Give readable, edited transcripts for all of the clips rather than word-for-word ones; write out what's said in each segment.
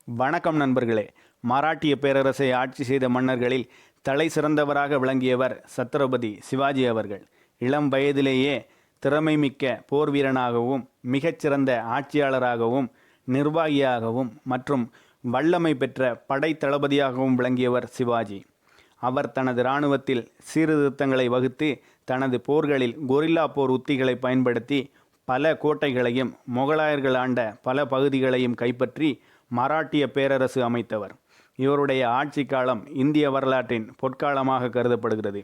வணக்கம் நண்பர்களே. மராட்டிய பேரரசை ஆட்சி செய்த மன்னர்களில் தலை சிறந்தவராக விளங்கியவர் சத்ரபதி சிவாஜி அவர்கள். இளம் வயதிலேயே திறமைமிக்க போர் வீரனாகவும் மிகச்சிறந்த ஆட்சியாளராகவும் நிர்வாகியாகவும் மற்றும் வல்லமை பெற்ற படை தளபதியாகவும் விளங்கியவர் சிவாஜி. அவர் தனது இராணுவத்தில் சீர்திருத்தங்களை வகுத்து தனது போர்களில் கொரில்லா போர் உத்திகளை பயன்படுத்தி பல கோட்டைகளையும் முகலாயர்கள் ஆண்ட பல பகுதிகளையும் கைப்பற்றி மராட்டிய பேரரசு அமைத்தவர். இவருடைய ஆட்சி காலம் இந்திய வரலாற்றின் பொற்காலமாக கருதப்படுகிறது.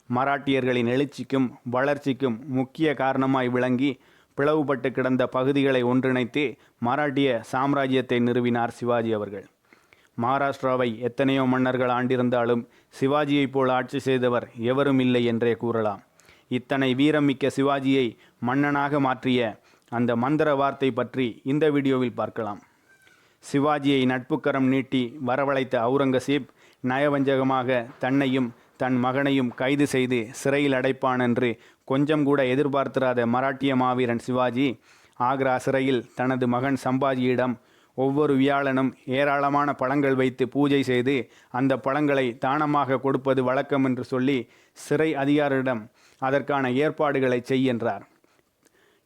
மராட்டியர்களின் எழுச்சிக்கும் வளர்ச்சிக்கும் முக்கிய காரணமாய் விளங்கி பிளவுபட்டு கிடந்த பகுதிகளை ஒன்றிணைத்து மராட்டிய சாம்ராஜ்யத்தை நிறுவினார் சிவாஜி அவர்கள். மகாராஷ்டிராவை எத்தனையோ மன்னர்கள் ஆண்டிருந்தாலும் சிவாஜியைப் போல் ஆட்சி செய்தவர் எவரும் இல்லை என்றே கூறலாம். இத்தனை வீரமிக்க சிவாஜியை மன்னனாக மாற்றிய அந்த மந்திர வார்த்தை பற்றி இந்த வீடியோவில் பார்க்கலாம். சிவாஜியை நட்புக்கரம் நீட்டி வரவழைத்த அவுரங்கசீப் நயவஞ்சகமாக தன்னையும் தன் மகனையும் கைது செய்து சிறையில் அடைப்பான் என்று கொஞ்சம் கூட எதிர்பார்த்திராத மராட்டிய மாவீரன் சிவாஜி ஆக்ரா சிறையில் தனது மகன் சம்பாஜியிடம் ஒவ்வொரு வியாழனும் ஏராளமான பழங்கள் வைத்து பூஜை செய்து அந்த பழங்களை தானமாக கொடுப்பது வழக்கம் என்று சொல்லி சிறை அதிகாரியிடம் அதற்கான ஏற்பாடுகளை செய் என்றார்.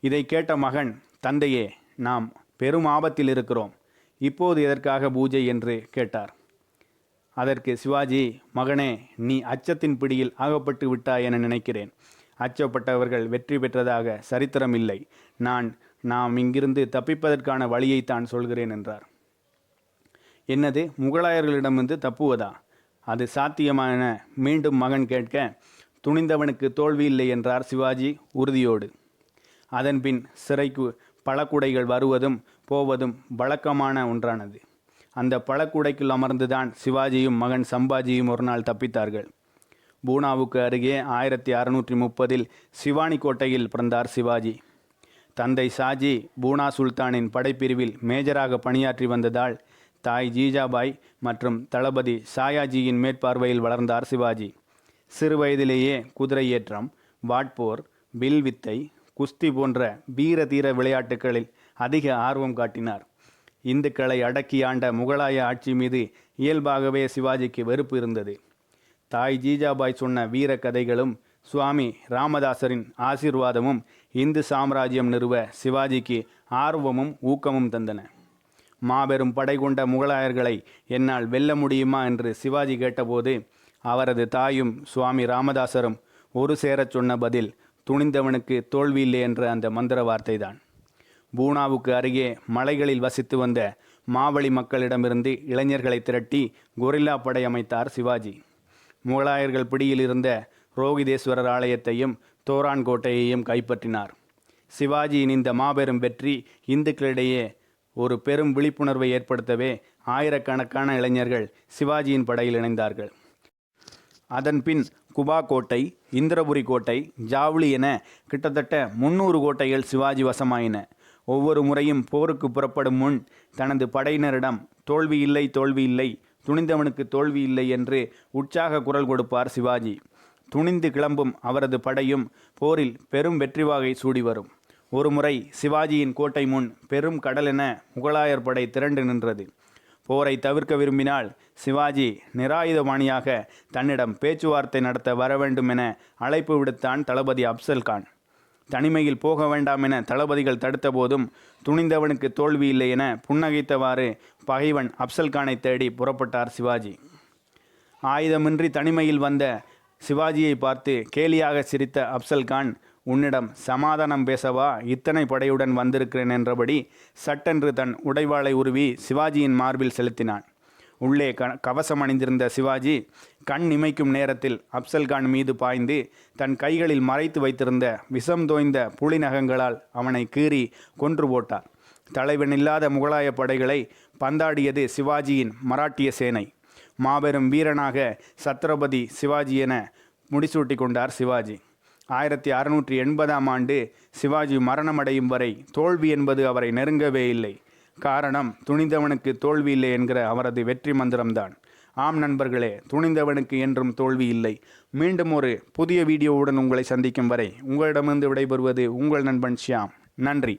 இதை கேட்ட மகன், தந்தையே, நாம் பெரும் ஆபத்தில் இருக்கிறோம், இப்போது எதற்காக பூஜை என்று கேட்டார். அதற்கு சிவாஜி, மகனே, நீ அச்சத்தின் பிடியில் ஆகப்பட்டு விட்டாய் என நினைக்கிறேன். அச்சப்பட்டவர்கள் வெற்றி பெற்றதாக சரித்திரம் இல்லை. நாம் இங்கிருந்து தப்பிப்பதற்கான வழியைத்தான் சொல்கிறேன் என்றார். என்னது, முகலாயர்களிடமிருந்து தப்புவதா? அது சாத்தியமா என மீண்டும் மகன் கேட்க, துணிந்தவனுக்கு தோல்வி இல்லை என்றார் சிவாஜி உறுதியோடு. அதன்பின் சிறைக்கு பழக்குடைகள் வருவதும் போவதும் வழக்கமான ஒன்றானது. அந்த பழக்குடைக்குள் அமர்ந்துதான் சிவாஜியும் மகன் சம்பாஜியும் ஒரு நாள் தப்பித்தார்கள். பூனாவுக்கு அருகே 1630 சிவானி கோட்டையில் பிறந்தார் சிவாஜி. தந்தை ஷாஜி பூனா சுல்தானின் படைப்பிரிவில் மேஜராக பணியாற்றி வந்ததால் தாய் ஜீஜாபாய் மற்றும் தளபதி ஷாயாஜியின் மேற்பார்வையில் வளர்ந்தார் சிவாஜி. சிறு வயதிலேயே குதிரை ஏற்றம், வாட்போர், வில்வித்தை, குஸ்தி போன்ற வீர தீர விளையாட்டுகளில் அதிக ஆர்வம் காட்டினார். இந்துக்களை அடக்கி ஆண்ட முகலாய ஆட்சி மீது இயல்பாகவே சிவாஜிக்கு வெறுப்பு இருந்தது. தாய் ஜீஜாபாய் சொன்ன வீர கதைகளும் சுவாமி ராமதாசரின் ஆசீர்வாதமும் இந்து சாம்ராஜ்யம் நிறுவ சிவாஜிக்கு ஆர்வமும் ஊக்கமும் தந்தன. மாபெரும் படை கொண்ட முகலாயர்களை என்னால் வெல்ல முடியுமா என்று சிவாஜி கேட்டபோது அவரது தாயும் சுவாமி ராமதாசரும் ஒரு சேரச் சொன்ன பதில் துணிந்தவனுக்கு தோல்வியில்லை என்ற அந்த மந்திர வார்த்தைதான். பூனாவுக்கு அருகே மலைகளில் வசித்து வந்த மாவழி மக்களிடமிருந்து இளைஞர்களை திரட்டி கொரில்லா படை அமைத்தார் சிவாஜி. முகலாயர்கள் பிடியில் இருந்த ரோகிதேஸ்வரர் ஆலயத்தையும் தோரான் கோட்டையையும் கைப்பற்றினார். சிவாஜியின் இந்த மாபெரும் வெற்றி இந்துக்களிடையே ஒரு பெரும் விழிப்புணர்வை ஏற்படுத்தவே ஆயிரக்கணக்கான இளைஞர்கள் சிவாஜியின் படையில் இணைந்தார்கள். அதன்பின் குபா கோட்டை, இந்திரபுரி கோட்டை, ஜாவ்லி என கிட்டத்தட்ட 300 கோட்டைகள் சிவாஜி வசமாயின. ஒவ்வொரு முறையும் போருக்கு புறப்படும் முன் தனது படையினரிடம் தோல்வி இல்லை, துணிந்தவனுக்கு தோல்வி இல்லை என்று உற்சாக குரல் கொடுப்பார் சிவாஜி. துணிந்து கிளம்பும் அவரது படையும் போரில் பெரும் வெற்றி வாகை சூடி வரும். ஒருமுறை சிவாஜியின் கோட்டை முன் பெரும் கடலென முகலாயர் படை திரண்டு நின்றது. போரை தவிர்க்க விரும்பினால் சிவாஜி நிராயுதபாணியாக தன்னிடம் பேச்சுவார்த்தை நடத்த வர வேண்டும் என அழைப்பு விடுத்தான் தளபதி அப்சல்கான். தனிமையில் போக வேண்டாம் என தளபதிகள் தடுத்த போதும் துணிந்தவனுக்கு தோல்வி இல்லை என புன்னகைத்தவாறு பகைவன் அப்சல்கானை தேடி புறப்பட்டார் சிவாஜி. ஆயுதமின்றி தனிமையில் வந்த சிவாஜியை பார்த்து கேலியாக சிரித்த அப்சல்கான், உன்னிடம் சமாதானம் பேசவா இத்தனை படையுடன் வந்திருக்கிறேன் என்றபடி சட்டென்று தன் உடைவாளை உருவி சிவாஜியின் மார்பில் செலுத்தினான். உள்ளே கவசம் அணிந்திருந்த சிவாஜி கண் இமைக்கும் நேரத்தில் அப்சல்கான் மீது பாய்ந்து தன் கைகளில் மறைத்து வைத்திருந்த விஷம் தோய்ந்த புலி நகங்களால் அவனை கீறி கொன்று போட்டார். தலைவனில்லாத முகலாய படைகளை பந்தாடியது சிவாஜியின் மராட்டிய சேனை. மாபெரும் வீரனாக சத்ரபதி சிவாஜி என முடிசூட்டி கொண்டார் சிவாஜி. 1680 ஆண்டு சிவாஜி மரணமடையும் வரை தோல்வி என்பது அவரை நெருங்கவே இல்லை. காரணம், துணிந்தவனுக்கு தோல்வி இல்லை என்கிற அவரது வெற்றி மந்திரம்தான். ஆம் நண்பர்களே, துணிந்தவனுக்கு என்றும் தோல்வி இல்லை. மீண்டும் ஒரு புதிய வீடியோவுடன் உங்களை சந்திக்கும் வரை உங்களிடமிருந்து விடைபெறுவது உங்கள் நண்பன் ஷியாம். நன்றி.